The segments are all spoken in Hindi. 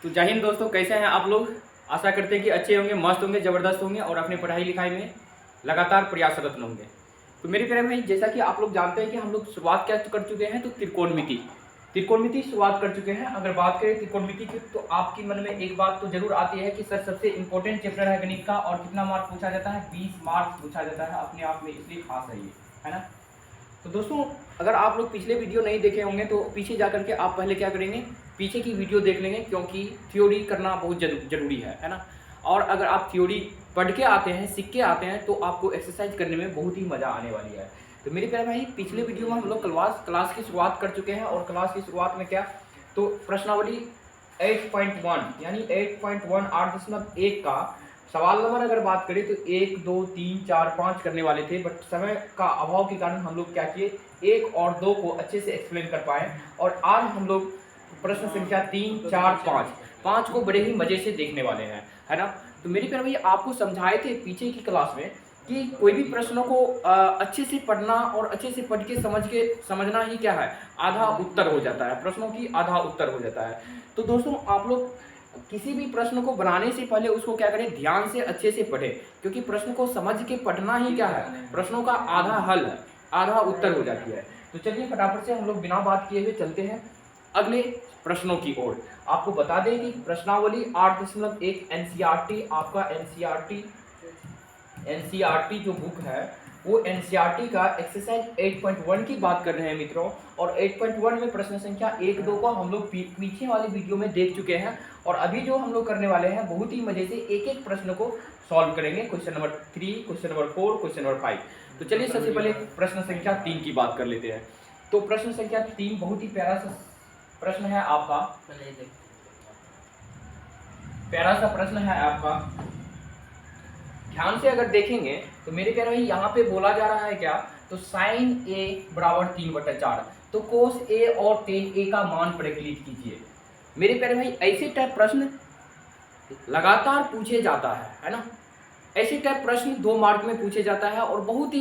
तो जय हिंद दोस्तों, कैसे हैं आप लोग। आशा करते हैं कि अच्छे होंगे, मस्त होंगे, ज़बरदस्त होंगे और अपनी पढ़ाई लिखाई में लगातार प्रयासरत होंगे। तो मेरे प्यारे भाई, जैसा कि आप लोग जानते हैं कि हम लोग शुरुआत क्या कर चुके हैं, तो त्रिकोणमिति शुरुआत कर चुके हैं। अगर बात करें त्रिकोणमिति की तो आपकी मन में एक बात तो जरूर आती है कि सर सबसे इंपॉर्टेंट चैप्टर है गणित का और कितना मार्क्स पूछा जाता है, 20 मार्क्स पूछा जाता है। अपने आप में इसलिए खास है ये, है ना। तो दोस्तों, अगर आप लोग पिछले वीडियो नहीं देखे होंगे तो पीछे जा करके आप पहले क्या करेंगे, पीछे की वीडियो देख लेंगे, क्योंकि थ्योरी करना बहुत जरूरी है ना। और अगर आप थ्योरी पढ़ के आते हैं, सीख के आते हैं, तो आपको एक्सरसाइज करने में बहुत ही मज़ा आने वाली है। तो मेरे प्यारे भाई, पिछले वीडियो में हम लोग क्लास की शुरुआत कर चुके हैं और क्लास की शुरुआत में क्या, तो प्रश्नावली 8.1 यानी 8.1 8.1 का सवाल नंबर अगर बात करें तो 1 2 3 4 5 करने वाले थे, बट समय का अभाव के कारण हम लोग क्या किए, 1 और 2 को अच्छे से एक्सप्लेन कर पाए। और आज हम लोग प्रश्न संख्या 3 4 5 को बड़े ही मजे से देखने वाले हैं, है ना। तो मेरे प्यारे भैया, आपको समझाए थे पीछे की क्लास में कि कोई भी प्रश्नों को अच्छे से पढ़ना और अच्छे से पढ़ के समझना ही क्या है, आधा उत्तर हो जाता है, प्रश्नों की आधा उत्तर हो जाता है। तो दोस्तों, आप लोग किसी भी प्रश्न को बनाने से पहले उसको क्या करें, ध्यान से अच्छे से पढ़ें, क्योंकि प्रश्न को समझ के पढ़ना ही क्या है, प्रश्नों का आधा हल है, आधा उत्तर हो जाती है। तो चलिए फटाफट से हम लोग बिना बात किए हुए चलते हैं अगले प्रश्नों की ओर। आपको बता दें कि प्रश्नावली 8.1 एनसीईआरटी, आपका एनसीईआरटी जो बुक है वो एनसीईआरटी का एक्सरसाइज 8.1 की बात कर रहे हैं मित्रों। और 8.1 में प्रश्न संख्या 1 2 को हम लोग पीछे वाली वीडियो में देख चुके हैं। और अभी जो हम लोग करने वाले हैं, बहुत ही मजे से एक एक प्रश्न को सॉल्व करेंगे। Question number 3, question number 4, question number 5। तो चलिए सबसे पहले प्रश्न संख्या 3 की बात कर लेते हैं। तो प्रश्न संख्या 3 बहुत ही प्यारा सा प्रश्न है आपका, प्यारा सा प्रश्न है आपका। ध्यान से अगर देखेंगे तो मेरे प्यारे भाई, यहाँ पे बोला जा रहा है क्या, तो साइन ए बराबर 3/4, तो कोस ए और टेन ए का मान प्रकलित कीजिए। मेरे प्यारे भाई, ऐसे टाइप प्रश्न लगातार पूछे जाता है ना। ऐसे टाइप प्रश्न 2 मार्क में पूछे जाता है और बहुत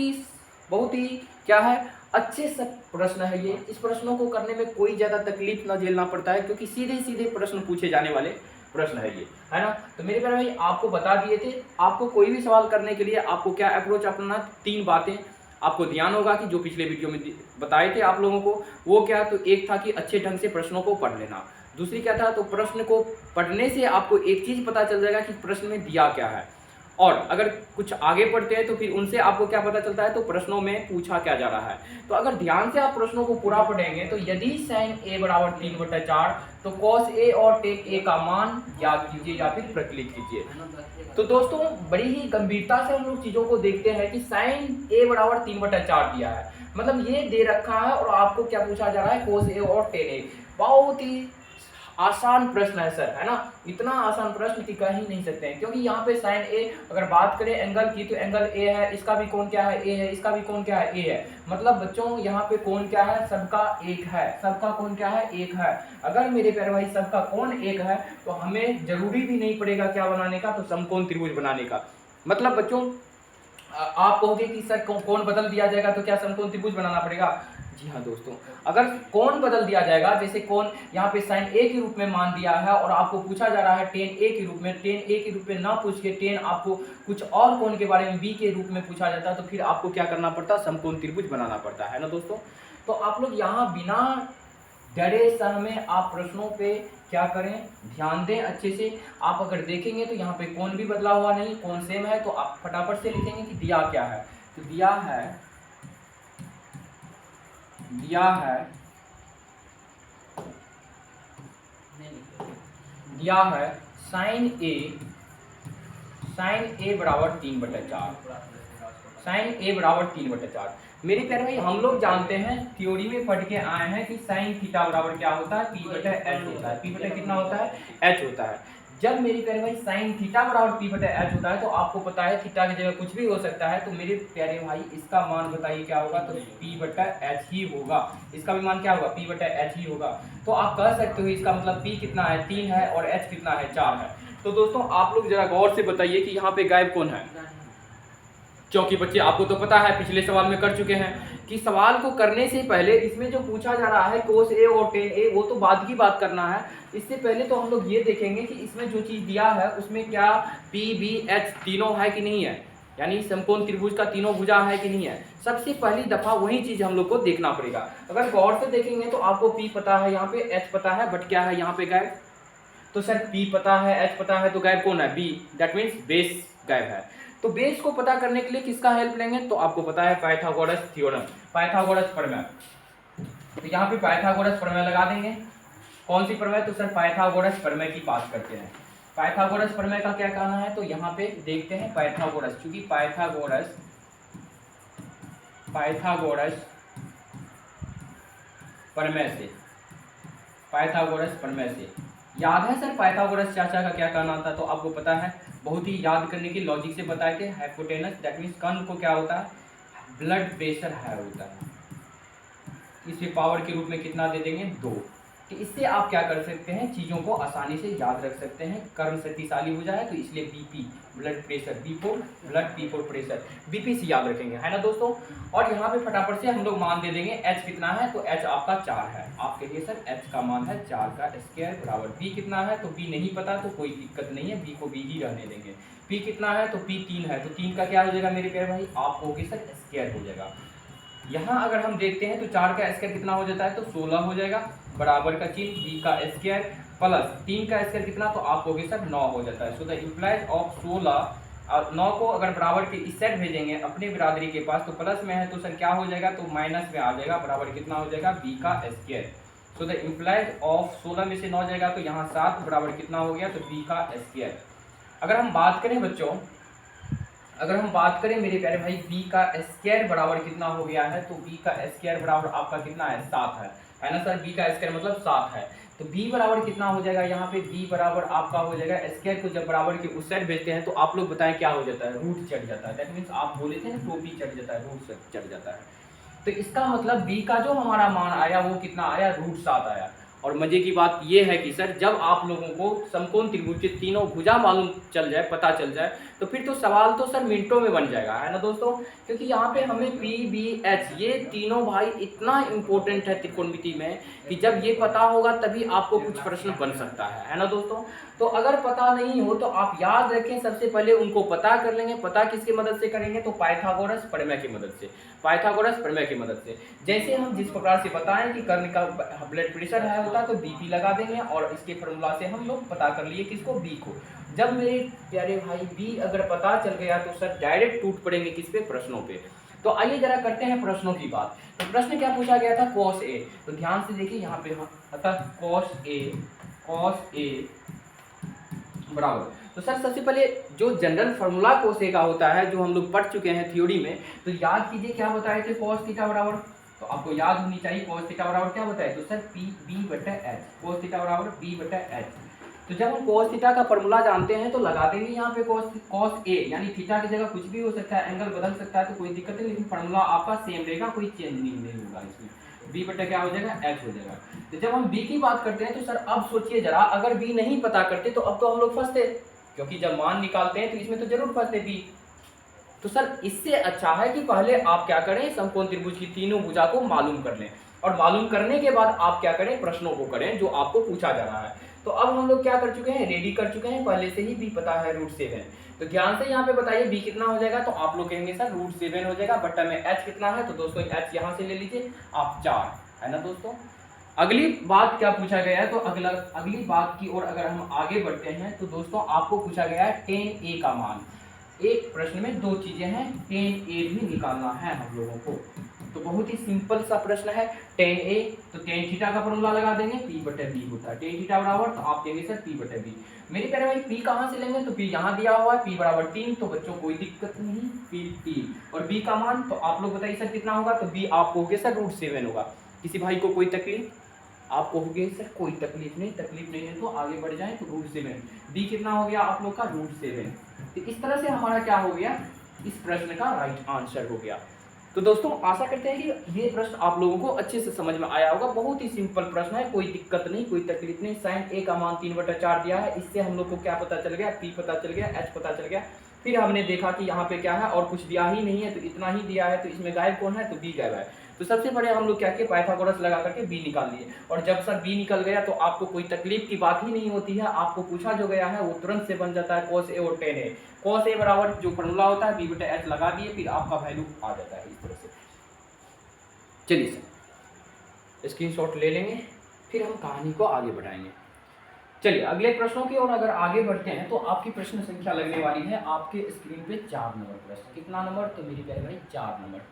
ही क्या है, अच्छे से प्रश्न है ये। इस प्रश्नों को करने में कोई ज़्यादा तकलीफ ना झेलना पड़ता है, क्योंकि सीधे सीधे प्रश्न पूछे जाने वाले प्रश्न है ये, है ना। तो मेरे प्यारे भाई, आपको बता दिए थे, आपको कोई भी सवाल करने के लिए आपको क्या अप्रोच अपनाना, 3 बातें आपको ध्यान होगा कि जो पिछले वीडियो में बताए थे आप लोगों को। वो क्या, तो एक था कि अच्छे ढंग से प्रश्नों को पढ़ लेना। दूसरी क्या था, तो प्रश्न को पढ़ने से आपको एक चीज़ पता चल जाएगा कि प्रश्न में दिया क्या है। और अगर कुछ आगे पढ़ते हैं तो फिर उनसे आपको क्या पता चलता है, तो प्रश्नों में पूछा क्या जा रहा है। तो अगर ध्यान से आप प्रश्नों को पूरा पढ़ेंगे तो यदि साइन ए बराबर 3/4, तो कॉस ए और टेक ए का मान याद कीजिए या फिर प्रकलित कीजिए। तो दोस्तों, बड़ी ही गंभीरता से हम लोग चीज़ों को देखते हैं कि साइन ए बराबर 3/4 दिया है, मतलब ये दे रखा है और आपको क्या पूछा जा रहा है, कोस ए और टेन ए। बहुत ही आसान प्रश्न है सर, है ना। इतना आसान प्रश्न कि कह ही नहीं सकते हैं, क्योंकि यहाँ पे साइन ए अगर बात करें एंगल की, तो एंगल ए है, इसका भी कोण क्या है, ए है, इसका भी कोण क्या है, ए है। मतलब बच्चों, यहाँ पे कोण क्या है, सबका एक है, सबका कोण क्या है, एक है। अगर मेरे प्यारे भाई सबका कोण एक है तो हमें जरूरी भी नहीं पड़ेगा क्या बनाने का, तो समकोण त्रिभुज बनाने का। मतलब बच्चों, आप कहोगे कि सर कोण बदल दिया जाएगा तो क्या समकोण त्रिभुज बनाना पड़ेगा। जी हाँ दोस्तों, अगर कोण बदल दिया जाएगा, जैसे कोण यहाँ पे साइन ए के रूप में मान दिया है और आपको पूछा जा रहा है टेन ए के रूप में, टेन ए के रूप में ना पूछ के टेन आपको कुछ और कोण के बारे में बी के रूप में पूछा जाता है, तो फिर आपको क्या करना पड़ता है, समकोण त्रिभुज बनाना पड़ता है ना दोस्तों। तो आप लोग यहाँ बिना डरे सर में आप प्रश्नों पे क्या करें, ध्यान दें अच्छे से। आप अगर देखेंगे तो यहाँ पे कोण भी बदला हुआ नहीं, कोण सेम है, तो आप फटाफट से लिखेंगे कि दिया क्या है। तो दिया है साइन ए बराबर 3/4, साइन ए बराबर 3/4। मेरे प्यारे भाई, हम लोग जानते हैं, थ्योरी में पढ़ के आए हैं कि साइन थीटा बराबर क्या होता है, p/h होता है। p बटा कितना होता है, h होता है। जब मेरे प्यारे भाई साइन थीटा बराबर p/h होता है, तो आपको पता है थीटा की जगह कुछ भी हो सकता है। तो मेरे प्यारे भाई, इसका मान बताइए क्या होगा, तो p/h ही होगा। इसका भी मान क्या होगा, p/h ही होगा। तो आप कह सकते हो इसका मतलब p कितना है, 3 है, और h कितना है, 4 है। तो दोस्तों, आप लोग जरा गौर से बताइए कि यहाँ पे गायब कौन है, क्योंकि बच्चे आपको तो पता है, पिछले सवाल में कर चुके हैं कि सवाल को करने से पहले इसमें जो पूछा जा रहा है कोस ए और टेन ए, वो तो बाद की बात करना है। इससे पहले तो हम लोग ये देखेंगे कि इसमें जो चीज़ दिया है उसमें क्या पी बी एच तीनों है कि नहीं है, यानी समकोण त्रिभुज का तीनों भुजा है कि नहीं है। सबसे पहली दफा वही चीज हम लोग को देखना पड़ेगा। अगर गौर से देखेंगे तो आपको पी पता है, यहाँ पे एच पता है, बट क्या है यहाँ पे गायब। तो सर पी पता है, एच पता है, तो गायब कौन है, बी, दैट मीन्स बेस गायब है। तो बेस को पता करने के लिए किसका हेल्प लेंगे, तो आपको पता है पाइथागोरस थ्योरम, पाइथागोरस प्रमेय। तो यहाँ पे पाइथागोरस प्रमेय लगा देंगे। कौन सी प्रमेय, तो सर पाइथागोरस प्रमेय की बात करते हैं। पाइथागोरस प्रमेय का क्या कहना है, तो यहाँ पे देखते हैं पाइथागोरस, क्योंकि पाइथागोरस प्रमेय से, पाइथागोरस प्रमेय से याद है सर पाइथागोरस चाचा का क्या कहना था, तो आपको पता है, बहुत ही याद करने की लॉजिक से बताए थे। हाइपोटेनस दैट मीन्स कर्ण को क्या होता है, ब्लड प्रेशर है होता है, इसे पावर के रूप में कितना दे देंगे, 2। तो इससे आप क्या कर सकते हैं, चीज़ों को आसानी से याद रख सकते हैं। कर्ण शक्तिशाली हो जाए तो इसलिए BP blood pressure, B for blood, P for pressure, BP से याद रखेंगे, है ना दोस्तों। और यहाँ पे फटाफट से हम लोग मान दे देंगे एच कितना है, तो एच आपका 4 है। आप कहिए सर एच का मान है 4 का स्क्वायर बराबर, बी कितना है, तो बी नहीं पता तो कोई दिक्कत नहीं है, बी को बी ही रहने देंगे। पी कितना है, तो पी 3 है, तो 3 का क्या हो जाएगा मेरे प्यारे भाई, आप कहोगे सर स्क्वायर हो जाएगा। यहाँ अगर हम देखते हैं तो 4 का स्क्वायर कितना हो जाता है, तो 16 हो जाएगा, बराबर का चिन्ह, बी का स्क्वायर प्लस 3 का स्क्वायर कितना, तो आप कहोगे सर 9 हो जाता है। सो द इम्प्लाइज ऑफ 16 और 9 को अगर बराबर के इस साइड भेजेंगे अपने बिरादरी के पास, तो प्लस में है तो सर क्या हो जाएगा, तो माइनस में आ जाएगा, बराबर कितना हो जाएगा, बी का square. So the implies of 16 में से 9 जाएगा तो यहाँ 7, बराबर कितना हो गया, तो बी का स्क्वायर। अगर हम बात करें बच्चों, अगर हम बात करें मेरे प्यारे भाई, b का स्क्वायर बराबर कितना हो गया है, तो b का स्क्वायर बराबर आपका कितना है, 7 है ना सर। b का स्क्वायर मतलब 7 है, तो b बराबर कितना हो जाएगा, यहाँ पे b बराबर आपका हो जाएगा, स्क्वायर को जब बराबर के उस साइड भेजते हैं तो आप लोग बताएं क्या हो जाता है, रूट चढ़ जाता है। दैट मीन्स आप बोले थे ना टोपी चढ़ जाता है, रूट चढ़ जाता है। तो इसका मतलब b का जो हमारा मान आया वो कितना आया, √7 आया। और मजे की बात ये है कि सर जब आप लोगों को समकोण त्रिभुज के तीनों भुजा मालूम चल जाए, पता चल जाए, तो फिर तो सवाल तो सर मिनटों में बन जाएगा, है ना दोस्तों। क्योंकि यहाँ पे हमें पी बी एच ये तीनों भाई इतना इंपॉर्टेंट है त्रिकोणमिति में कि जब ये पता होगा तभी आपको कुछ प्रश्न बन सकता है ना दोस्तों। तो अगर पता नहीं हो तो आप याद रखें, सबसे पहले उनको पता कर लेंगे। पता किसकी मदद से करेंगे, तो पाइथागोरस प्रमेय की मदद से, पाइथागोरस प्रमेय की मदद से। जैसे हम जिस प्रकार से बताएं कि कर्ण का ब्लड प्रेशर है होता तो बीपी लगा देंगे, और इसके फॉर्मूला से हम लोग पता कर लिए किसको, बी को। जब मेरे प्यारे भाई बी अगर पता चल गया तो सर डायरेक्ट टूट पड़ेंगे किस पे, प्रश्नों पे। तो आइए जरा करते हैं प्रश्नों की बात। तो प्रश्न क्या पूछा गया था, cos a। तो ध्यान से देखिए यहाँ पे, अतः cos a बराबर, तो सर सबसे पहले जो जनरल फार्मूला cos a का होता है जो हम लोग पढ़ चुके हैं थ्योरी में, तो याद कीजिए क्या बताए थे, cos थीटा बराबर, तो आपको याद होनी चाहिए cos थीटा बराबर क्या बताए, तो सर पी बी बटा एच, cos थीटा बराबर बी बटा एच। तो जब हम cos थीटा का फॉर्मूला जानते हैं तो लगा देंगे यहाँ पे cos a, यानी थीटा की जगह कुछ भी हो सकता है, एंगल बदल सकता है, तो कोई दिक्कत नहीं, लेकिन फॉर्मूला आपका सेम रहेगा, कोई चेंज नहीं होगा इसमें, b बटा क्या हो जाएगा, h हो जाएगा। तो जब हम b की बात करते हैं तो सर अब सोचिए जरा, अगर b नहीं पता करते तो अब तो हम लोग फंसते, क्योंकि जब मान निकालते हैं तो इसमें तो जरूर फंसते b। तो सर इससे अच्छा है कि पहले आप क्या करें, समकोण त्रिभुज की तीनों भुजा को मालूम कर लें, और मालूम करने के बाद आप क्या करें, प्रश्नों को करें जो आपको पूछा जा रहा है। तो अब हम लोग क्या कर चुके हैं, रेडी कर चुके हैं, पहले से ही b पता है, √7। तो ध्यान से यहाँ पे बताइए b कितना हो जाएगा, तो आप लोग कहेंगे सर √7 हो जाएगा, बट्टा में h कितना है, तो दोस्तों h यहाँ से ले लीजिए आप 4, है ना दोस्तों। अगली बात क्या पूछा गया है, तो अगली बात की ओर अगर हम आगे बढ़ते हैं तो दोस्तों आपको पूछा गया है 10a का मान। एक प्रश्न में दो चीजें हैं, 10a भी निकालना है हम लोगों को। तो बहुत ही सिंपल सा प्रश्न है 10a, तो tan थीटा का फॉर्मूला लगा देंगे, p बटे b होता है, tan थीटा बराबर, तो आप देंगे सर p बटे b। मेरे प्यारे भाई p कहाँ से लेंगे, तो p यहाँ दिया हुआ है, p बराबर 3, तो बच्चों कोई दिक्कत नहीं, p 3, और b का मान तो आप लोग बताइए सर कितना होगा, तो b आप कहोगे सर √7 होगा। किसी भाई को कोई तकलीफ, आप कहोगे सर कोई तकलीफ नहीं है तो आगे बढ़ जाएं, तो √7, b कितना हो गया आप लोग का √7। तो इस तरह से हमारा क्या हो गया, इस प्रश्न का राइट आंसर हो गया। तो दोस्तों आशा करते हैं कि ये प्रश्न आप लोगों को अच्छे से समझ में आया होगा। बहुत ही सिंपल प्रश्न है, कोई दिक्कत नहीं, कोई तकलीफ नहीं। sin a का मान 3/4 दिया है, इससे हम लोग को क्या पता चल गया, p पता चल गया, h पता चल गया। फिर हमने देखा कि यहाँ पे क्या है और कुछ दिया ही नहीं है, तो इतना ही दिया है, तो इसमें गायब कौन है, तो b गायब है। तो सबसे पहले हम लोग क्या किए, पाइथागोरस लगा करके बी निकाल लिए, और जब सर बी निकल गया तो आपको कोई तकलीफ की बात ही नहीं होती है, आपको पूछा जो गया है वो तुरंत से बन जाता है cos A और tan A। cos A बराबर जो फॉर्मूला होता है b/h लगा दिए, फिर आपका वैल्यू आ जाता है इस तरह से। चलिए सर स्क्रीनशॉट ले लेंगे, फिर हम कहानी को आगे बढ़ाएंगे। चलिए अगले प्रश्नों की ओर अगर आगे बढ़ते हैं तो आपकी प्रश्न संख्या लगने वाली है आपके स्क्रीन पे 4 नंबर प्रश्न। कितना नंबर, तो मेरी प्यारे भाई 4 नंबर।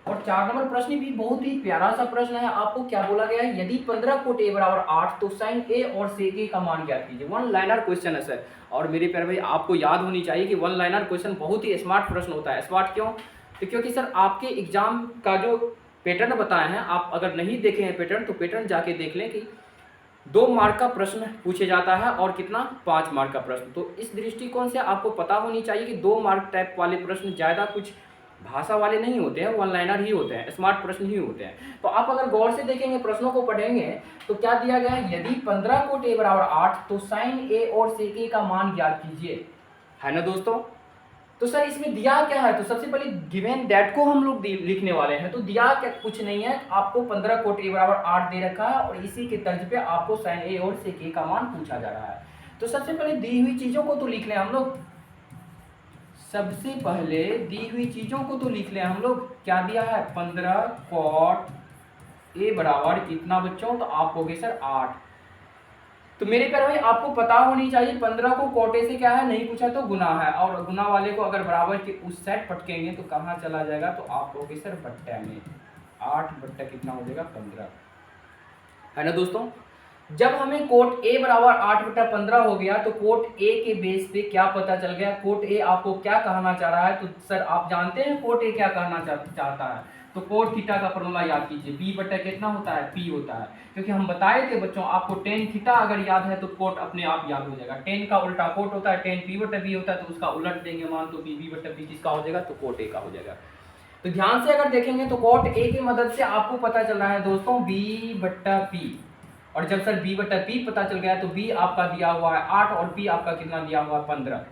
और 4 नंबर प्रश्न भी बहुत ही प्यारा सा प्रश्न है। आपको क्या बोला गया है, यदि 15 कोट A बराबर 8 तो साइन A और सेक A का मान ज्ञात कीजिए। वन लाइनर क्वेश्चन है सर, और मेरे प्यारे भाई आपको याद होनी चाहिए कि वन लाइनर क्वेश्चन बहुत ही स्मार्ट प्रश्न होता है। स्मार्ट क्यों, तो क्योंकि सर आपके एग्जाम का जो पैटर्न बताए हैं, आप अगर नहीं देखे हैं पैटर्न तो पैटर्न जाके देख लें कि 2 मार्क का प्रश्न पूछे जाता है और कितना 5 मार्क का प्रश्न। तो इस दृष्टिकोण से आपको पता होनी चाहिए कि 2 मार्क टाइप वाले प्रश्न ज़्यादा कुछ भाषा वाले नहीं होते हैं, वन लाइनर ही होते हैं, स्मार्ट प्रश्न ही होते हैं। तो आप अगर गौर से देखेंगे प्रश्नों को पढ़ेंगे तो क्या दिया गया है, यदि 15 कोट A बराबर 8 तो साइन A और सेक A का मान ज्ञात कीजिए, है ना दोस्तों। तो सर इसमें दिया क्या है, तो सबसे पहले गिवन दैट को हम लोग लिखने वाले हैं। तो दिया क्या, कुछ नहीं है, आपको 15 कोट A बराबर 8 दे रखा है और इसी के तर्ज पे आपको साइन A और सेक A का मान पूछा जा रहा है। तो सबसे पहले दी हुई चीजों को तो लिख लें हम लोग, सबसे पहले दी हुई चीजों को तो लिख लें हम लोग। क्या दिया है, 15 कॉट A बराबर कितना बच्चों, तो आप होगे सर 8। तो मेरे प्यारे भाई आपको पता होनी चाहिए 15 को कोटे से क्या है, नहीं पूछा तो गुना है, और गुना वाले को अगर बराबर के उस साइड पटकेंगे तो कहाँ चला जाएगा, तो आप होगे सर बट्टा में 8 बट्टा कितना हो जाएगा 15, है ना दोस्तों। जब हमें कोट A बराबर 8/15 हो गया तो कोट A के बेस पे क्या पता चल गया, कोट A आपको क्या कहना चाह रहा है, तो सर आप जानते हैं कोट A क्या कहना चाहता है, तो कोट थीटा का फॉर्मूला याद कीजिए, B बटा कितना होता है, P होता है। क्योंकि हम बताए थे बच्चों आपको टेन थीटा अगर याद है तो कोट अपने आप याद हो जाएगा, टेन का उल्टा कोट होता है, टेन P बटा B होता है, तो उसका उलट देंगे मान, तो B बटा P किसका हो जाएगा, तो कोट A का हो जाएगा। तो ध्यान से अगर देखेंगे तो कोट A की मदद से आपको पता चल रहा है दोस्तों B बटा P, और जब सर B बटा P पता चल गया तो B आपका दिया हुआ है 8 और P आपका कितना दिया हुआ है 15।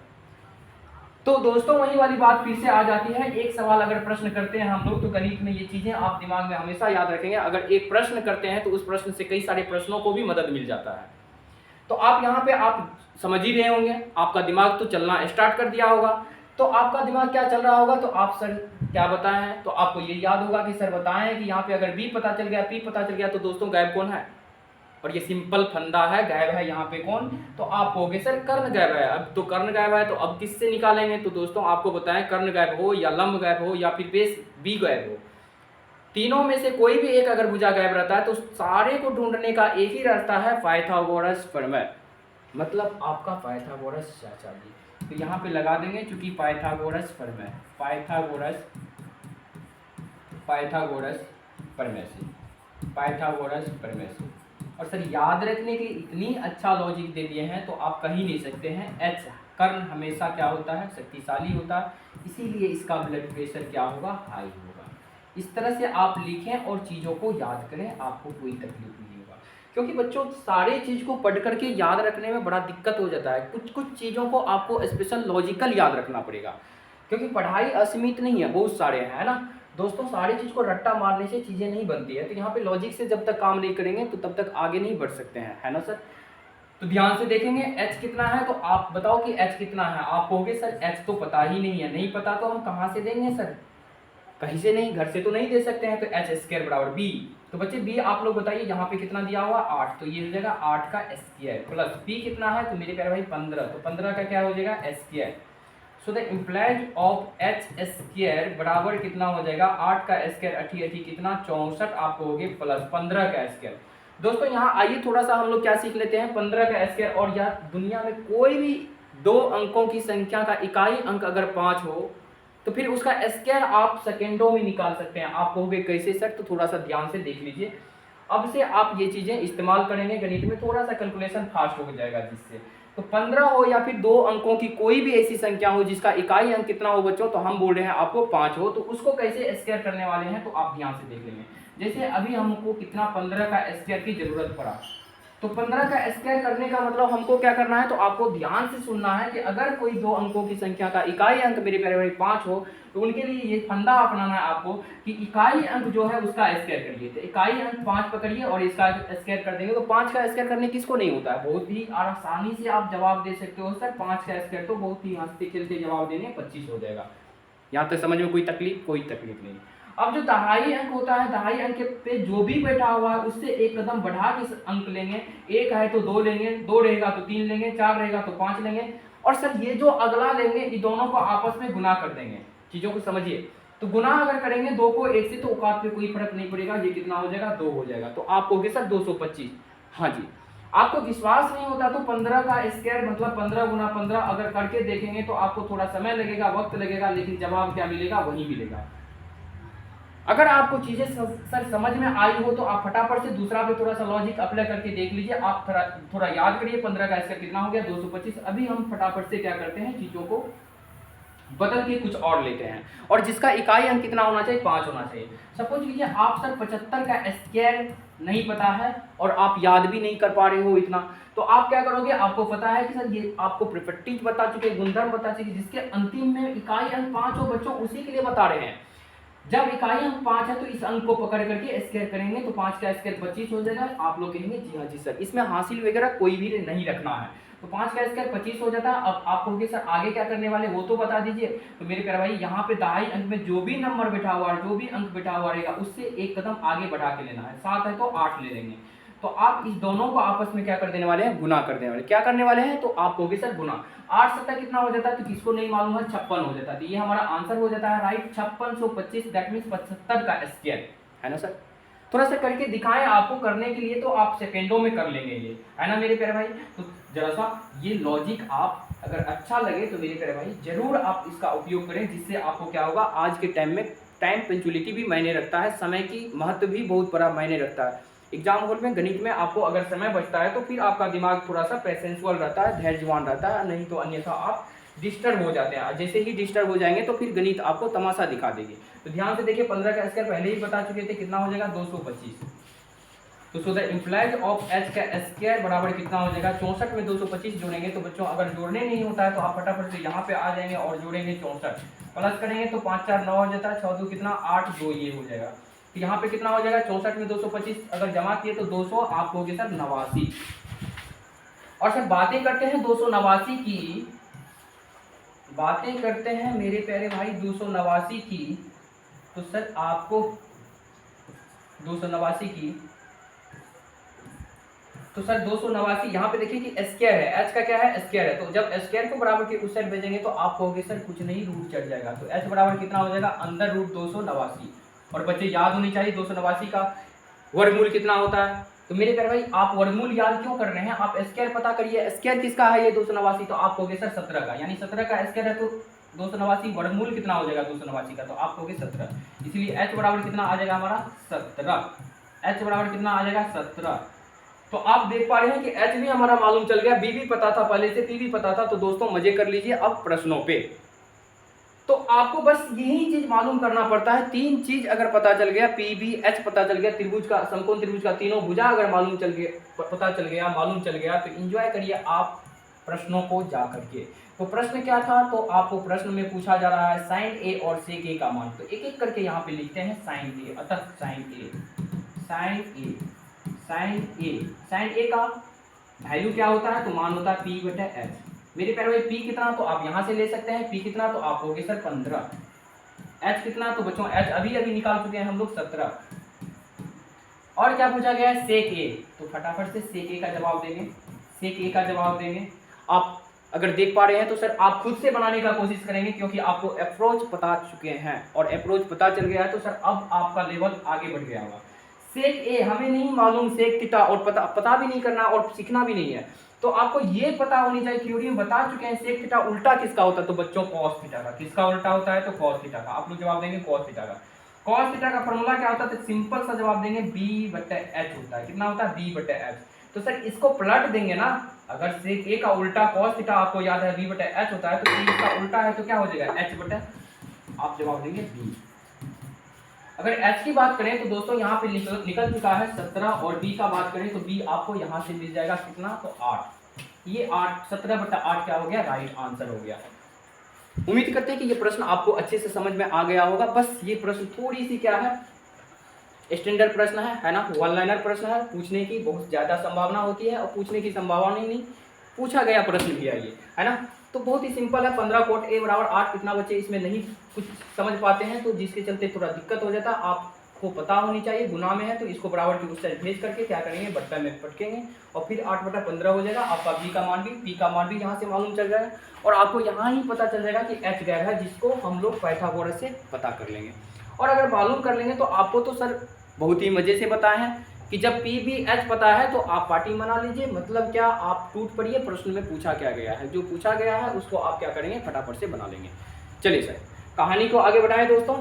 तो दोस्तों वही वाली बात फिर से आ जाती है, एक सवाल अगर प्रश्न करते हैं हम लोग तो गणित में ये चीजें आप दिमाग में हमेशा याद रखेंगे। अगर एक प्रश्न करते हैं तो उस प्रश्न से कई सारे प्रश्नों को भी मदद मिल जाता है। तो आप यहाँ पे आप समझ ही रहे होंगे, आपका दिमाग तो चलना स्टार्ट कर दिया होगा। तो आपका दिमाग क्या चल रहा होगा, तो आप सर क्या बताए हैं, तो आपको ये याद होगा कि सर बताए हैं कि यहाँ पे अगर B पता चल गया, P पता चल गया, तो दोस्तों गायब कौन है, और ये सिंपल फंडा है, गायब है यहाँ पे कौन, तो आप होगे सर कर्ण गायब है। अब तो कर्ण गायब है तो अब किससे निकालेंगे, तो दोस्तों आपको बताएं कर्ण गायब हो या लंब गायब हो या फिर बेस B गायब हो, तीनों में से कोई भी एक अगर भुजा गायब रहता है तो सारे को ढूंढने का एक ही रास्ता है, पाइथागोरस प्रमेय, मतलब आपका पाइथागोरस चाचाजी। तो यहाँ पे लगा देंगे चूंकि पाइथागोरस प्रमेय, पाइथागोरस प्रमेय से, पाइथागोरस प्रमेय से। और सर याद रखने के लिए इतनी अच्छा लॉजिक दे दिए हैं तो आप कहीं नहीं सकते हैं। एच कर्ण हमेशा क्या होता है, शक्तिशाली होता है, इसीलिए इसका ब्लड प्रेशर क्या होगा, हाई होगा। इस तरह से आप लिखें और चीज़ों को याद करें, आपको कोई तकलीफ नहीं होगा। क्योंकि बच्चों सारे चीज़ को पढ़ करके याद रखने में बड़ा दिक्कत हो जाता है, कुछ कुछ चीज़ों को आपको स्पेशल लॉजिकल याद रखना पड़ेगा, क्योंकि पढ़ाई असीमित नहीं है, बहुत सारे हैं, है ना दोस्तों। सारी चीज़ को रट्टा मारने से चीज़ें नहीं बनती है, तो यहाँ पे लॉजिक से जब तक काम नहीं करेंगे तो तब तक आगे नहीं बढ़ सकते हैं, है ना सर। तो ध्यान से देखेंगे H कितना है, तो आप बताओ कि H कितना है, आप कहोगे सर H तो पता ही नहीं है, नहीं पता तो हम कहाँ से देंगे सर, कहीं से नहीं, घर से तो नहीं दे सकते हैं, तो h² बराबर B। तो बच्चे B आप लोग बताइए यहाँ पे कितना दिया हुआ 8, तो ये हो जाएगा 8 का स्क्वायर प्लस P कितना है, तो मेरे प्यारे भाई 15, तो 15 का क्या हो जाएगा square. So the implies of h² बराबर कितना हो जाएगा 8 का स्क्वायर, 8 कितना 64 आपको हो गए प्लस 15 का स्क्वायर। दोस्तों यहाँ आइए थोड़ा सा हम लोग क्या सीख लेते हैं, 15 का स्क्वायर, और यार दुनिया में कोई भी 2 अंकों की संख्या का इकाई अंक अगर 5 हो तो फिर उसका स्क्वायर आप सेकेंडों में निकाल सकते हैं। आप कहोगे कैसे सर, तो थोड़ा सा ध्यान से देख लीजिए, अब से आप ये चीजें इस्तेमाल करेंगे गणित में, थोड़ा सा कैलकुलेशन फास्ट हो जाएगा जिससे। तो 15 हो या फिर 2 अंकों की कोई भी ऐसी संख्या हो जिसका इकाई अंक कितना हो बच्चों, तो हम बोल रहे हैं आपको 5 हो, तो उसको कैसे स्क्वायर करने वाले हैं तो आप ध्यान से देख लेंगे। जैसे अभी हमको कितना 15 का स्क्वायर की जरूरत पड़ा, तो 15 का स्क्वायर करने का मतलब हमको क्या करना है, तो आपको ध्यान से सुनना है कि अगर कोई दो अंकों की संख्या का इकाई अंक मेरे प्यारे भाई 5 हो तो उनके लिए ये फंडा अपनाना है आपको कि इकाई अंक जो है उसका स्क्वायर करिए। तो इकाई अंक 5 पकड़िए और इसका स्क्वायर कर देंगे। तो 5 का स्क्वायर करने किसको नहीं होता है, बहुत ही आसानी से आप जवाब दे सकते हो सर 5 का स्क्वायर तो बहुत ही हंसते खेलते जवाब देने 25 हो जाएगा। यहाँ तक समझ में कोई तकलीफ नहीं। अब जो दहाई अंक होता है, दहाई अंक पे जो भी बैठा हुआ है उससे एक कदम बढ़ा के अंक लेंगे। एक है तो 2 लेंगे, 2 रहेगा तो 3 लेंगे, 4 रहेगा तो 5 लेंगे। और सर ये जो अगला लेंगे इन दोनों को आपस में गुना कर देंगे। चीजों को समझिए, तो गुना अगर करेंगे 2 को 1 से तो औकात पे कोई फर्क नहीं पड़ेगा, ये कितना हो जाएगा 2 हो जाएगा। तो आप कहोगे सर 225। हाँ जी, आपको विश्वास नहीं होता तो 15 का स्क्वायर मतलब 15 गुना 15 अगर करके देखेंगे तो आपको थोड़ा समय लगेगा, वक्त लगेगा, लेकिन जवाब क्या मिलेगा, वही मिलेगा। अगर आपको चीजें सर समझ में आई हो तो आप फटाफट से दूसरा पे थोड़ा सा लॉजिक अप्लाई करके देख लीजिए। आप थोड़ा याद करिए 15 का स्क्वायर कितना हो गया 225। अभी हम फटाफट से क्या करते हैं, चीजों को बदल के कुछ और लेते हैं और जिसका इकाई अंक कितना होना चाहिए, 5 होना चाहिए। सपोज कीजिए आप सर 75 का स्क्वायर नहीं पता है और आप याद भी नहीं कर पा रहे हो इतना, तो आप क्या करोगे, आपको पता है कि सर ये आपको प्रॉपर्टीज बता चुके, गुणधर्म बता चुके, जिसके अंतिम में इकाई अंक 5 हो बच्चों उसी के लिए बता रहे हैं। जब इकाई अंक 5 है तो इस अंक को पकड़ करके स्क्वायर करेंगे तो 5 का स्क्वायर 25 हो जाएगा। आप लोग कहेंगे जी हाँ जी सर, इसमें हासिल वगैरह कोई भी नहीं रखना है। तो 5 का स्क्वायर 25 हो जाता है। अब आप कहोगे सर आगे क्या करने वाले वो तो बता दीजिए। तो मेरे प्यारे भाई यहाँ पे दहाई अंक में जो भी नंबर बैठा हुआ है, जो भी अंक बैठा हुआ रहेगा उससे एक कदम आगे बढ़ा के लेना है। 7 है तो 8 ले लेंगे। तो आप इस दोनों को आपस में क्या कर देने वाले हैं, गुना कर देने वाले। क्या करने वाले हैं, तो आप कहोगे सर गुना। 8 सत्ता कितना हो जाता है, तो किसको नहीं मालूम है, 56 हो जाता है। तो ये हमारा आंसर हो जाता है राइट 5625, दैट मींस 75 का स्क्वायर है ना सर। थोड़ा सा करके दिखाएं आपको, करने के लिए तो आप सेकेंडों में कर लेंगे ये, है ना मेरे प्यारे भाई। तो जरा सा ये लॉजिक आप अगर अच्छा लगे तो मेरे प्यारे भाई जरूर आप इसका उपयोग करें, जिससे आपको क्या होगा, आज के टाइम में टाइम पंचुअलिटी भी मायने रखता है, समय की महत्व भी बहुत बड़ा मायने रखता है। एग्जाम हॉल में गणित में आपको अगर समय बचता है तो फिर आपका दिमाग थोड़ा सा पेशेंसुअल रहता है, धैर्यवान रहता है, नहीं तो अन्यथा आप डिस्टर्ब हो जाते हैं। जैसे ही डिस्टर्ब हो जाएंगे तो फिर गणित आपको तमाशा दिखा देगी। तो ध्यान से देखिए 15 का स्क्वायर पहले ही बता चुके थे, कितना हो जाएगा 225। तो so the implies of h का स्क्वायर बराबर कितना हो जाएगा 64 में 225 जोड़ेंगे। तो बच्चों अगर जोड़ने नहीं होता है तो आप फटाफट से यहाँ पे आ जाएंगे और जोड़ेंगे 64, प्लस करेंगे तो 5 4 9 हो जाता है, 6 2 कितना 8 2 ये हो जाएगा। तो यहाँ पे कितना हो जाएगा 64 में 225 अगर जमा किए तो 200, आप होगे सर 89। और सर बातें करते हैं 289 की, बातें करते हैं मेरे प्यारे भाई 289 की। तो सर आपको 289 की, तो सर 289 यहाँ पे देखिए कि स्क्वायर है, h का क्या है स्क्वायर है। तो जब स्क्वायर को बराबर के उस साइड भेजेंगे तो आप कहोगे सर कुछ नहीं रूट चढ़ जाएगा। तो h बराबर कितना हो जाएगा अंदर रूट 289। और बच्चे याद होनी चाहिए 289 का वर्गमूल कितना होता है। तो मेरे प्यारे भाई आप वर्गमूल याद क्यों कर रहे हैं, आप स्क्वायर पता करिए। स्क्वायर किसका है ये 289, तो आप कहोगे सर 17 का, यानी 17 का स्क्वायर है तो 289 वर्गमूल कितना हो जाएगा 289 का, तो आप कहोगे 17। इसलिए h बराबर कितना आ जाएगा हमारा 17, h बराबर कितना आ जाएगा 17। तो आप देख पा रहे हैं कि h भी हमारा मालूम चल गया, b भी पता था पहले से, p भी पता था। तो दोस्तों मजे कर लीजिए अब प्रश्नों पे। तो आपको बस यही चीज मालूम करना पड़ता है, 3 चीज अगर पता चल गया, p b h पता चल गया, त्रिभुज का समकोण त्रिभुज का तीनों भुजा अगर मालूम चल गया, पता चल गया, मालूम चल गया, तो एंजॉय करिए आप प्रश्नों को जा करके। तो प्रश्न क्या था, तो आपको प्रश्न में पूछा जा रहा है साइन a और सेक a का मान। तो एक एक करके यहाँ पे लिखते हैं साइन a, अतः साइन a का वैल्यू क्या होता है, तो मान होता है p/h। मेरे प्यारे भाई p कितना, तो आप यहाँ से ले सकते हैं, p कितना, तो आप होगे सर 15, h कितना, तो बच्चों h अभी अभी निकाल चुके हैं हम लोग 17। और क्या पूछा गया है सेक a, तो फटाफट से सेक a का जवाब देंगे, सेक a का जवाब देंगे। आप अगर देख पा रहे हैं तो सर आप खुद से बनाने का कोशिश करेंगे, क्योंकि आपको अप्रोच पता चुके हैं और अप्रोच पता चल गया है तो सर अब आपका लेवल आगे बढ़ गया होगा। सेक ए हमें नहीं मालूम, सेक थीटा और पता भी नहीं करना और सीखना भी नहीं है, तो आपको ये पता होनी चाहिए, थ्योरी में बता चुके हैं सेक थीटा उल्टा किसका होता है, तो बच्चों कॉस थीटा का। किसका उल्टा होता है, तो कॉस थीटा का। आप लोग जवाब देंगे कॉस थीटा का। कॉस थीटा का फॉर्मूला क्या होता है, तो सिंपल सा जवाब देंगे b/h होता है। कितना होता है b/h। तो सर इसको पलट देंगे ना, अगर सेक ए का उल्टा कॉस थीटा आपको याद है b/h होता है, तो इसका उल्टा है तो क्या हो जाएगा h/, आप जवाब देंगे b। अगर एच की बात करें तो दोस्तों यहाँ पे निकल चुका है 17 और बी का बात करें तो बी आपको यहाँ से मिल जाएगा कितना, तो 8। ये 8 17/8 क्या हो गया, राइट आंसर हो गया। उम्मीद करते हैं कि ये प्रश्न आपको अच्छे से समझ में आ गया होगा। बस ये प्रश्न थोड़ी सी क्या है, स्टैंडर्ड प्रश्न है ना, वन लाइनर प्रश्न है, पूछने की बहुत ज़्यादा संभावना होती है और पूछने की संभावना ही नहीं, पूछा गया प्रश्न भी है ना। तो बहुत ही सिंपल है, 15 कोट a बराबर 8 कितना बच्चे इसमें नहीं कुछ समझ पाते हैं तो जिसके चलते थोड़ा दिक्कत हो जाता है। आपको पता होनी चाहिए, गुना में है तो इसको बराबर की उस साइड भेज करके क्या करेंगे, बट्टा में पटकेंगे और फिर 8/15 हो जाएगा। आपका b का मान भी, p का मान भी यहाँ से मालूम चल जाएगा और आपको यहाँ ही पता चल जाएगा कि h गैप है, जिसको हम लोग पाइथागोरस से पता कर लेंगे। और अगर मालूम कर लेंगे तो आपको तो सर बहुत ही मजे से बताए हैं कि जब P भी H पता है तो आप पार्टी मना लीजिए। मतलब क्या, आप टूट पड़िए, प्रश्न में पूछा क्या गया है, जो पूछा गया है उसको आप क्या करेंगे, फटाफट से बना लेंगे। चलिए सर कहानी को आगे बढ़ाएं दोस्तों।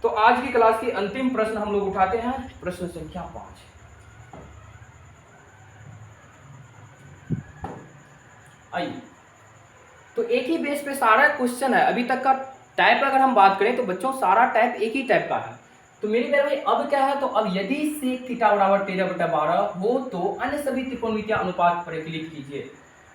तो आज की क्लास की अंतिम प्रश्न हम लोग उठाते हैं, प्रश्न संख्या 5। आइए, तो एक ही बेस पे सारा क्वेश्चन है। अभी तक का टाइप अगर हम बात करें तो बच्चों सारा टाइप एक ही टाइप का है। तो मेरे प्यारे भाई अब क्या है, तो अब यदि सेक थीटा बराबर 13/12 हो तो अन्य सभी त्रिकोणमितीय अनुपात परिकलित कीजिए।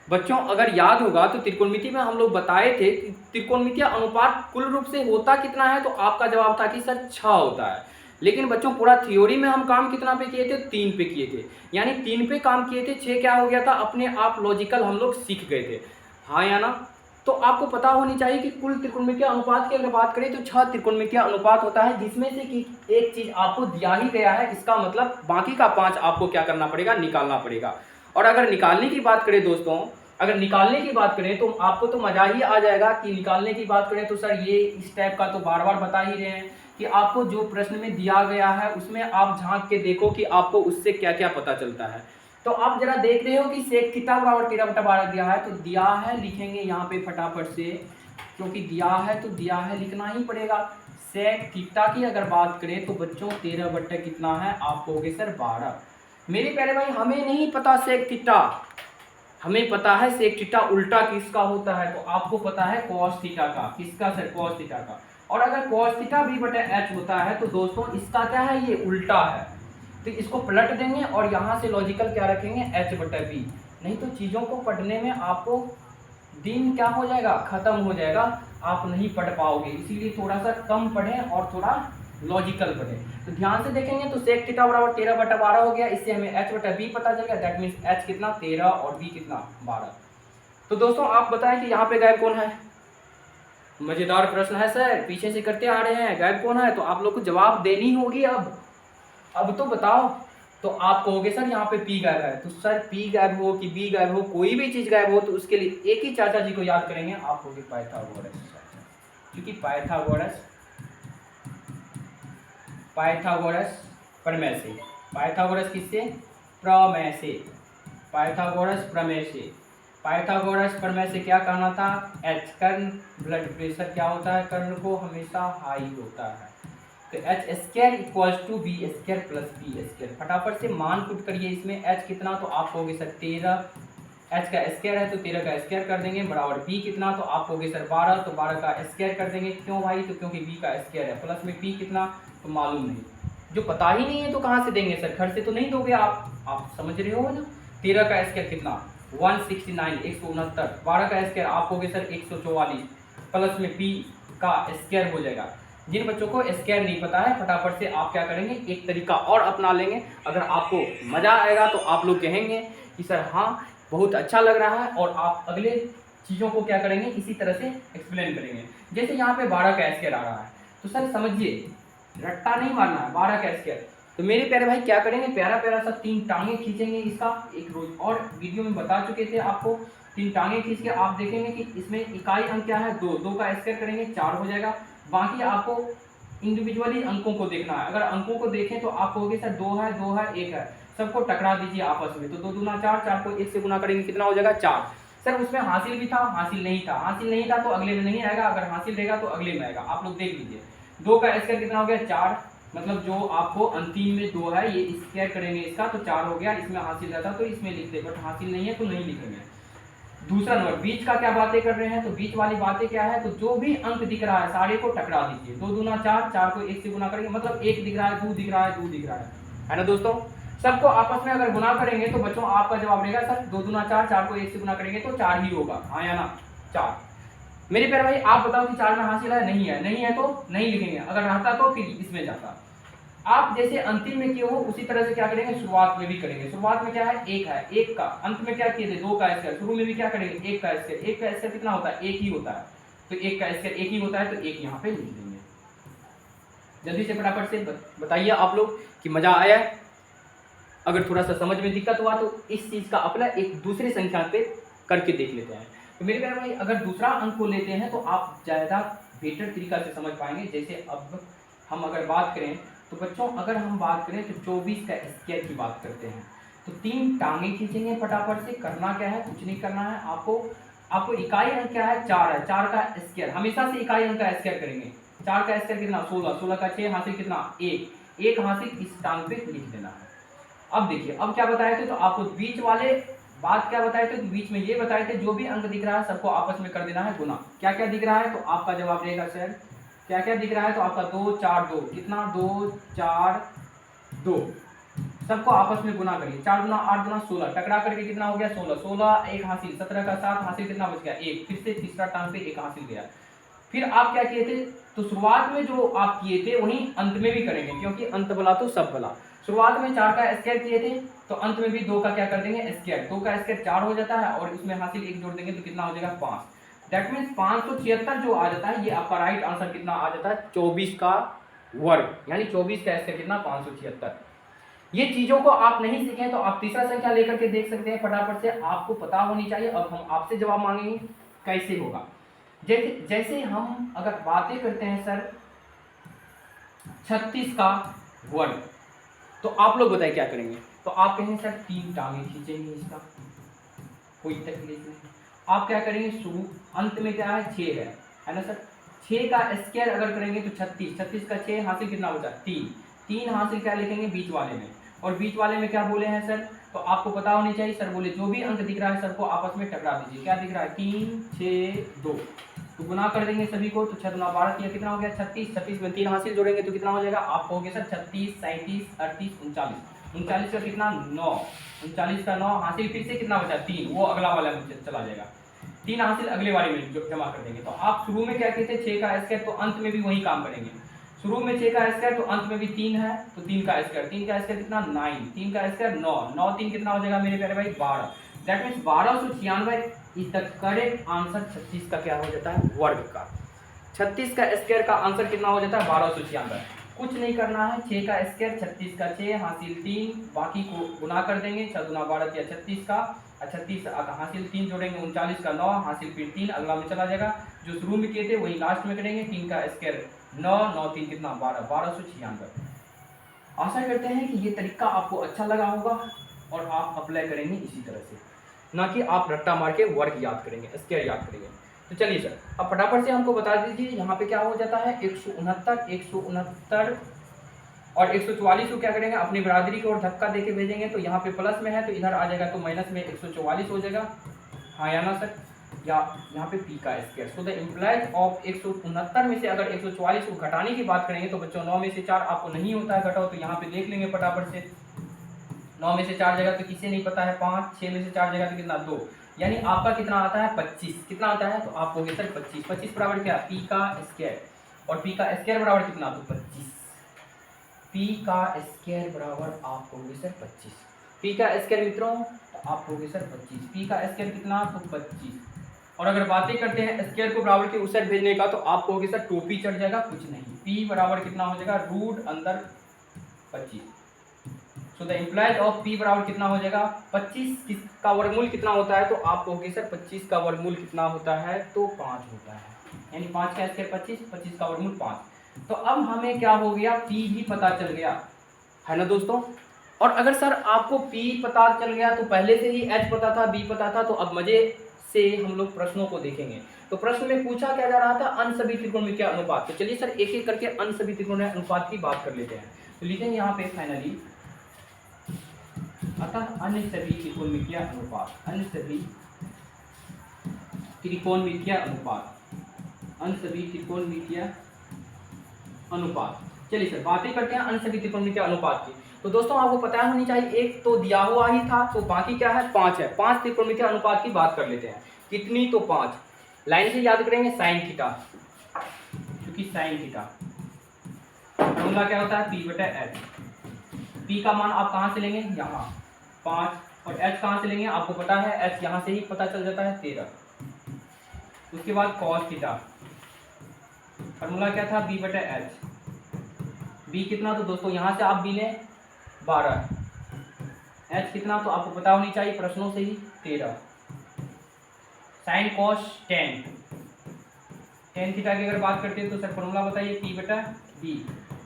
बच्चों अगर याद होगा तो त्रिकोणमिति में हम लोग बताए थे कि त्रिकोणमितीय अनुपात कुल रूप से होता कितना है, तो आपका जवाब था कि सर 6 होता है। लेकिन बच्चों पूरा थ्योरी में हम काम कितना पे किए थे, 3 पे किए थे, यानी 3 पे काम किए थे, 6 क्या हो गया था, अपने आप लॉजिकल हम लोग सीख गए थे, हाँ या ना। तो आपको पता होनी चाहिए कि कुल त्रिकोणमितीय अनुपात की अगर बात करें तो 6 त्रिकोणमितीय अनुपात होता है, जिसमें से कि एक चीज आपको दिया ही गया है, इसका मतलब बाकी का 5 आपको क्या करना पड़ेगा, निकालना पड़ेगा। और अगर निकालने की बात करें दोस्तों, अगर निकालने की बात करें तो आपको तो मजा ही आ जाएगा कि निकालने की बात करें तो सर ये इस टाइप का तो बार बार बता ही रहे हैं कि आपको जो प्रश्न में दिया गया है उसमें आप झांक के देखो कि आपको उससे क्या क्या पता चलता है। तो आप जरा देख रहे हो कि सेक थीटा बराबर 13/12 दिया है, तो दिया है लिखेंगे यहाँ पे फटाफट से, क्योंकि दिया है तो दिया है लिखना ही पड़ेगा। सेक थीटा की अगर बात करें तो बच्चों 13 कितना है, आप कहोगे सर 12। मेरे प्यारे भाई हमें नहीं पता सेक थीटा, हमें पता है सेक थीटा उल्टा किसका होता है, तो आपको पता है कॉस थीटा का। किसका सर, कॉस थीटा का। और अगर कॉस थीटा b/h होता है तो दोस्तों इसका क्या है, ये उल्टा है, तो इसको पलट देंगे और यहाँ से लॉजिकल क्या रखेंगे, h/b। नहीं तो चीज़ों को पढ़ने में आपको दिन क्या हो जाएगा, खत्म हो जाएगा, आप नहीं पढ़ पाओगे। इसीलिए थोड़ा सा कम पढ़ें और थोड़ा लॉजिकल पढ़ें। तो ध्यान से देखेंगे तो सेक थीटा बराबर 13/12 हो गया, इससे हमें h/b पता चल गया, दैट मीन्स h कितना 13 और b कितना 12। तो दोस्तों आप बताएं कि यहाँ पे गायब कौन है, मजेदार प्रश्न है सर, पीछे से करते आ रहे हैं, गायब कौन है, तो आप लोग को जवाब देनी होगी। अब तो बताओ, तो आप कहोगे सर यहाँ पे P गायब है, तो सर P गायब हो कि B गायब हो, कोई भी चीज गायब हो तो उसके लिए एक ही चाचा जी को याद करेंगे, आप कहोगे पाइथागोरस। क्योंकि पाइथागोरस प्रमेय से, पाइथागोरस किससे, प्रमेय से, पाइथागोरस प्रमेय से, पाइथागोरस प्रमेय से क्या कहना था, H कर्ण ब्लड प्रेशर क्या होता है, कर्ण को हमेशा हाई होता है, तो h² = b² + b²। फटाफट से मान पुट करिए इसमें, h कितना, तो आप कहोगे सर 13, h का स्क्वायर है तो 13 का स्क्वायर कर देंगे, बराबर b कितना, तो आप कहोगे सर 12, तो 12 का स्क्वायर कर देंगे। क्यों भाई, तो क्योंकि b का स्क्वायर है, प्लस में p कितना, तो मालूम नहीं, जो पता ही नहीं है तो कहाँ से देंगे सर, घर से तो नहीं दोगे आप समझ रहे हो ना। 13 का स्क्वायर कितना, 169, 169, 12 का स्क्वायर आप कहोगे सर 144, प्लस में p का स्क्वायर हो जाएगा। जिन बच्चों को स्क्वायर नहीं पता है फटाफट से आप क्या करेंगे, एक तरीका और अपना लेंगे, अगर आपको मजा आएगा तो आप लोग कहेंगे कि सर हाँ बहुत अच्छा लग रहा है, और आप अगले चीज़ों को क्या करेंगे, इसी तरह से एक्सप्लेन करेंगे। जैसे यहाँ पे 12 का स्क्वायर आ रहा है, तो सर समझिए रट्टा नहीं मारना है, 12 का स्क्वायर। तो मेरे प्यारे भाई क्या करेंगे, प्यारा प्यारा सा 3 टांगे खींचेंगे, इसका एक रोज और वीडियो में बता चुके थे आपको, 3 टांगे खींच के आप देखेंगे कि इसमें इकाई अंक क्या है, 2, 2 का स्क्वायर करेंगे 4 हो जाएगा। बाकी आपको इंडिविजुअली अंकों को देखना है, अगर अंकों को देखें तो आप कहोगे सर 2 है 2 है 1 है, सबको टकरा दीजिए आपस में, तो 2 दूना 4, 4 को 1 से गुना करेंगे कितना हो जाएगा 4। सर उसमें हासिल भी था, हासिल नहीं था, हासिल नहीं था तो अगले में नहीं आएगा, अगर हासिल रहेगा तो अगले में आएगा, आप लोग देख लीजिए। 2 का स्क्वायर कितना हो गया 4, मतलब जो आपको अंतिम में 2 है ये स्क्वायर करेंगे इसका तो 4 हो गया, इसमें हासिल रहता तो इसमें लिख दे, बट हासिल नहीं है तो नहीं लिखेंगे। दूसरा नंबर बीच का क्या बातें कर रहे हैं, तो बीच वाली बातें क्या है, तो जो भी अंक दिख रहा है सारे को टकरा दीजिए। 2 दूना 4, 4 को 1 से गुना करेंगे, मतलब 1 दिख रहा है, 2 दिख रहा है, 2 दिख रहा है ना दोस्तों। सबको आपस में अगर गुना करेंगे तो बच्चों आपका जवाब रहेगा सर 2 दूना 4, 4 को 1 से गुना करेंगे तो 4 ही होगा, हाँ या ना 4। मेरे प्यारे भाई आप बताओ कि 4 में हासिल है, नहीं है, नहीं है तो नहीं लिखेंगे, अगर रहता तो फिर इसमें जाता। आप जैसे अंतिम में किए हो उसी तरह से क्या करेंगे, शुरुआत में भी करेंगे। शुरुआत में क्या है, 1 है, 1 का, अंत में क्या किए थे, 2 का स्क्वायर, शुरू में भी क्या करेंगे, 1 का स्क्वायर। 1 का स्क्वायर कितना होता है, 1 ही होता है, तो 1 का स्क्वायर 1 ही होता है, तो 1 यहाँ पे लिख देंगे। जल्दी से फटाफट से बताइए आप लोग कि मजा आया है। अगर थोड़ा सा समझ में दिक्कत हुआ तो इस चीज का अप्लाई एक दूसरी संख्या पे करके देख लेते हैं। तो मेरे प्यारे भाई अगर दूसरा अंक को लेते हैं तो आप ज़्यादा बेटर तरीका से समझ पाएंगे। जैसे अब हम अगर बात करें तो बच्चों, अगर हम बात करें तो 24 का स्क्वायर की बात करते हैं, तो 3 टांगे खींचेंगे फटाफट से। करना क्या है, कुछ नहीं करना है आपको इकाई अंक क्या है, 4 है, 4 का स्क्वायर, हमेशा से इकाई अंक का स्क्वायर करेंगे। 4 का स्क्वायर कितना, 16, 16 का 6 हासिल कितना, 1 हासिल इस टांग पे लिख देना है। अब देखिए अब क्या बताए थे, तो आपको बीच वाले बात क्या बताए थे, तो बीच में ये बताए थे जो भी अंक दिख रहा है सबको आपस में कर देना है गुना। क्या क्या दिख रहा है, तो आपका जवाब रहेगा सर क्या क्या दिख रहा है, तो आपका 2 4 2 कितना, 2 4 2, सबको आपस में गुना करिए। 4 गुना 8 गुना 16, टकरा करके कितना हो गया, 16, 16 1 हासिल, 17 का 7 हासिल, कितना बच गया, 1, फिर से तीसरा टांग पे 1 हासिल गया। फिर आप क्या किए थे, तो शुरुआत में जो आप किए थे वहीं अंत में भी करेंगे, क्योंकि अंत भला तो सब भला। शुरुआत में 4 का स्क्वायर किए थे तो अंत में भी 2 का क्या कर देंगे, स्क्वायर। 2 का स्क्वायर 4 हो जाता है और इसमें हासिल 1 जोड़ देंगे तो कितना हो जाएगा, 5। दैट मीन्स 576 जो आ जाता है, ये आपका राइट आंसर कितना आ जाता है, 24 का वर्ग, यानी 24 का स्क्वायर कितना, 576। ये चीजों को आप नहीं सीखें तो आप तीसरा संख्या लेकर के देख सकते हैं फटाफट से, आपको पता होनी चाहिए। अब हम आपसे जवाब मांगेंगे कैसे होगा। जैसे हम अगर बातें करते हैं सर 36 का वर्ग, तो आप लोग बताइए क्या करेंगे, तो आप कहेंगे सर 3 टांगे खींचेंगे, इसका कोई तकलीफ नहीं। आप क्या करेंगे, शुरू अंत में क्या है, 6 है ना सर, 6 का स्क्वायर अगर करेंगे तो 36, 36 का 6 हासिल कितना बचा, 3, 3 हासिल क्या लिखेंगे बीच वाले में, और बीच वाले में क्या बोले हैं सर, तो आपको पता होनी चाहिए। सर बोले जो भी अंक दिख रहा है सबको आपस में टकरा दीजिए। क्या दिख रहा है, 3 6 2, तो गुना कर देंगे सभी को, तो 6 गुना 12, यह कितना हो गया, 36, 36 में 3 हासिल जोड़ेंगे तो कितना हो जाएगा, आप कहोगे सर 36 37 38 39, 39 का कितना 9, 39 का 9 हासिल, फिर से कितना बचा 3, वो अगला वाला में चला जाएगा, 3 हासिल अगले वाले में जमा कर देंगे। तो आप शुरू में क्या कहते हैं 6 का स्क्वायर, तो अंत में भी वही काम करेंगे। शुरू में 6 का स्क्वायर तो अंत में भी 3 है, तो 3 का स्क्वायर, 3 का स्क्वायर कितना 9, 3 का स्क्वायर 9, 9 3 कितना हो जाएगा मेरे प्यारे भाई 12। That means 1296 is the correct answer. 36 का क्या हो जाता है, वर्ग का। 36 का स्क्वायर का आंसर कितना हो जाता है, 1296। कुछ नहीं करना है, 6 का स्क्वायर 36 का 6 हासिल 3, बाकी को गुना कर देंगे, 6 गुना 12 या 36 का, 36 हासिल 3 जोड़ेंगे 39 का 9 हासिल, फिर 3 अगला में चला जाएगा। जो शुरू में किए थे वही लास्ट में करेंगे। 3 का स्क्वायर 9, 9 3 कितना 12, 1296। आशा करते हैं कि ये तरीका आपको अच्छा लगा होगा और आप अप्लाई करेंगे इसी तरह से, ना कि आप रट्टा मार के वर्ग याद करेंगे, स्क्वायर याद करेंगे। तो चलिए सर अब फटाफट से हमको बता दीजिए यहाँ पे क्या हो जाता है, 169 169 और 144 को क्या करेंगे, अपनी बरादरी की ओर धक्का देके भेजेंगे। तो यहाँ पे प्लस में है तो इधर आ जाएगा, तो माइनस में 144 हो जाएगा, हाँ या ना सर, या यहाँ पे पी का square. So the implies of 169 में से अगर 144 को घटाने की बात करेंगे तो बच्चों 9 में से 4 आपको नहीं होता है घटाओ, तो यहाँ पे देख लेंगे फटाफट से। 9 में से 4 जगह तो किसे नहीं पता है 5, 6 में से 4 जगह तो कितना 2, यानी आपका कितना आता है 25। कितना आता है, तो आप कहोगे सर 25, 25 बराबर क्या, पी का स्क्वायर, और पी का स्क्वायर बराबर कितना, तो 25। पी का स्क्वायर बराबर आप कहोगे सर 25, पी का स्क्वायर मित्रों तो आप कहोगे सर 25, पी का स्क्वायर कितना, तो 25। और अगर बातें करते हैं स्क्वायर को बराबर के उस साइड भेजने का, तो आप कहोगे सर टोपी चढ़ जाएगा, कुछ नहीं, पी बराबर कितना हो जाएगा, रूट अंदर 25। So the implies of P बराबर कितना हो जाएगा, 25 का वर्गमूल कितना होता है, तो आप कहोगे सर 25 का वर्गमूल कितना होता है, तो 5 होता है, यानी 5 का स्क्वायर 25, 25 का वर्गमूल 5। तो अब हमें क्या हो गया, पी भी पता चल गया है ना दोस्तों। और अगर सर आपको पी पता चल गया तो पहले से ही एच पता था, बी पता था, तो अब मजे से हम लोग प्रश्नों को देखेंगे। तो प्रश्न में पूछा क्या जा रहा था, अन्य सभी त्रिकोणमितीय अनुपात। तो चलिए सर एक एक करके अन्य सभी त्रिकोणमितीय अनुपात की बात कर लेते हैं। तो लिखेंगे यहाँ पे फाइनली, अतः अन्य सभी त्रिकोणमितीय अनुपात, अन्य सभी त्रिकोणमितीय अनुपात, अनसभी त्रिकोणमितीय अनुपात। चलिए सर बातें करते हैं अनसभी त्रिकोणमितीय अनुपात की। तो दोस्तों आपको पता होनी चाहिए, एक तो दिया हुआ ही था, तो बाकी क्या है 5 है। 5 त्रिकोणमितीय अनुपात की बात कर लेते हैं। कितनी? तो 5। लाइन से याद करेंगे साइन थीटा, क्योंकि साइन थीटा फॉर्मूला क्या होता है P/H। P का मान आप कहाँ से लेंगे? यहाँ 5, और H कहाँ से लेंगे? आपको पता है H यहाँ से ही पता चल जाता है 13। उसके बाद cos थीटा, फॉर्मूला क्या था B/H। B कितना? तो दोस्तों यहाँ से आप B लें 12, H कितना? तो आपको पता होनी चाहिए प्रश्नों से ही 13। Sine cos tan, tan theta की अगर बात करते हैं तो सर फॉर्मूला बताइए P/B।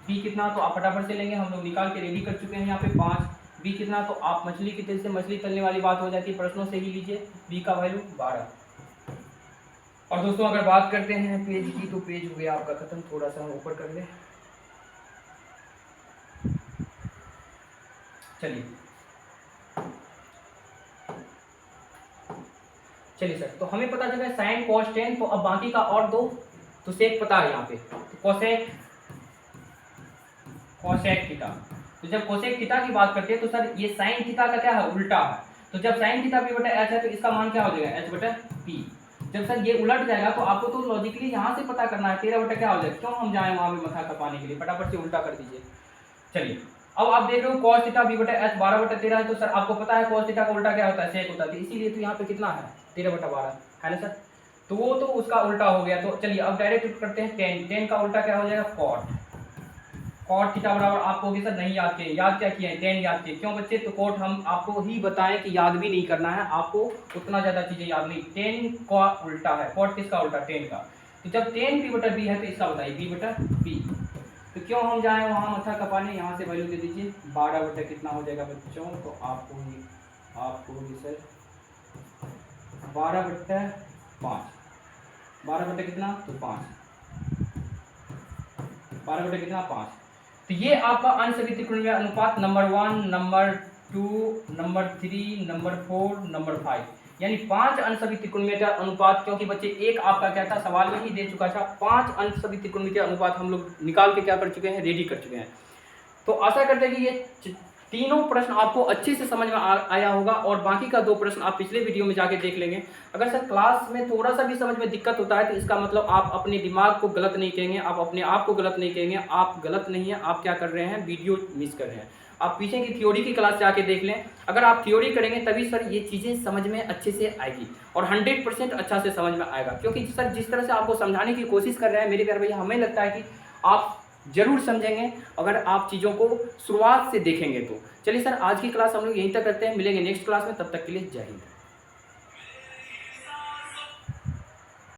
P कितना? तो आप फटाफट से लेंगे, हम लोग निकाल के रेडी कर चुके हैं यहाँ पे 5। B कितना? तो आप मछली की तेल से मछली तलने वाली बात हो जाती है, प्रश्नों से ही लीजिए। B का वैल्यू 12। और दोस्तों अगर बात करते हैं पेज की, तो पेज हो गया आपका खत्म। थोड़ा सा हम ऊपर कर ले। चलिए सर, तो हमें पता चला साइन cos tan, तो अब बाकी का और दो तो सेक पता है यहाँ पे, तो कोसेक थीटा। तो जब कोसेक थीटा की बात करते हैं तो सर ये साइन थीटा का क्या है? उल्टा है। तो जब साइन थीटा P/H है तो इसका मान क्या हो जाएगा? H/P। जब सर ये उलट जाएगा तो आपको तो लॉजिकली यहाँ से पता करना है 13 बटा क्या हो जाएगा। क्यों हम जाए वहाँ पे मथा खपाने के लिए, फटाफट से उल्टा कर दीजिए। चलिए अब आप देख रहे हो cos थीटा P/H 12/13 है, तो सर आपको पता है cos थीटा का उल्टा क्या होता है? सेक होता है, इसीलिए तो यहाँ पे कितना है 13/12 है ना सर। तो वो तो उसका उल्टा हो गया। तो चलिए अब डायरेक्ट करते हैं tan। tan का उल्टा क्या हो जाएगा? cot। cot थीटा बराबर आपको होगी सर नहीं याद किए, याद क्या किया है? tan याद किए। क्यों बच्चे? तो cot हम आपको ही बताएं कि याद भी नहीं करना है, आपको उतना ज्यादा चीजें याद नहीं। tan का उल्टा है, cot किसका उल्टा? tan का। तो जब tan P/B है तो इसका बताइए P/B। तो क्यों हम जाए वहाँ मथा कपाने, यहाँ से वैल्यू दे दीजिए 12 बटा कितना हो जाएगा बच्चों? तो आपको होगी सर 12/5। 12 बटा कितना? तो 5। 12 बटा कितना? 5। तो ये आपका अनसभी त्रिकोणमितीय अनुपात number 1, number 2, number 3, number 4, number 5, यानी 5 अनसभी त्रिकोणमितीय अनुपात। क्योंकि बच्चे एक आपका क्या था सवाल में ही दे चुका था, 5 अनसभी त्रिकोणमितीय अनुपात हम लोग निकाल के क्या कर चुके हैं? रेडी कर चुके हैं। तो आशा करते हैं कि ये तीनों प्रश्न आपको अच्छे से समझ में आया होगा, और बाकी का 2 प्रश्न आप पिछले वीडियो में जाके देख लेंगे। अगर सर क्लास में थोड़ा सा भी समझ में दिक्कत होता है तो इसका मतलब आप अपने दिमाग को गलत नहीं कहेंगे, आप अपने आप को गलत नहीं कहेंगे। आप गलत नहीं है, आप क्या कर रहे हैं? वीडियो मिस कर रहे हैं। आप पीछे की थ्योरी की क्लास जाके देख लें। अगर आप थ्योरी करेंगे तभी सर ये चीज़ें समझ में अच्छे से आएगी, और 100% अच्छा से समझ में आएगा। क्योंकि सर जिस तरह से आपको समझाने की कोशिश कर रहे हैं मेरे प्यारे भैया, हमें लगता है कि आप जरूर समझेंगे अगर आप चीज़ों को शुरुआत से देखेंगे तो। चलिए सर आज की क्लास हम लोग यहीं तक करते हैं, मिलेंगे नेक्स्ट क्लास में, तब तक के लिए जय हिंद।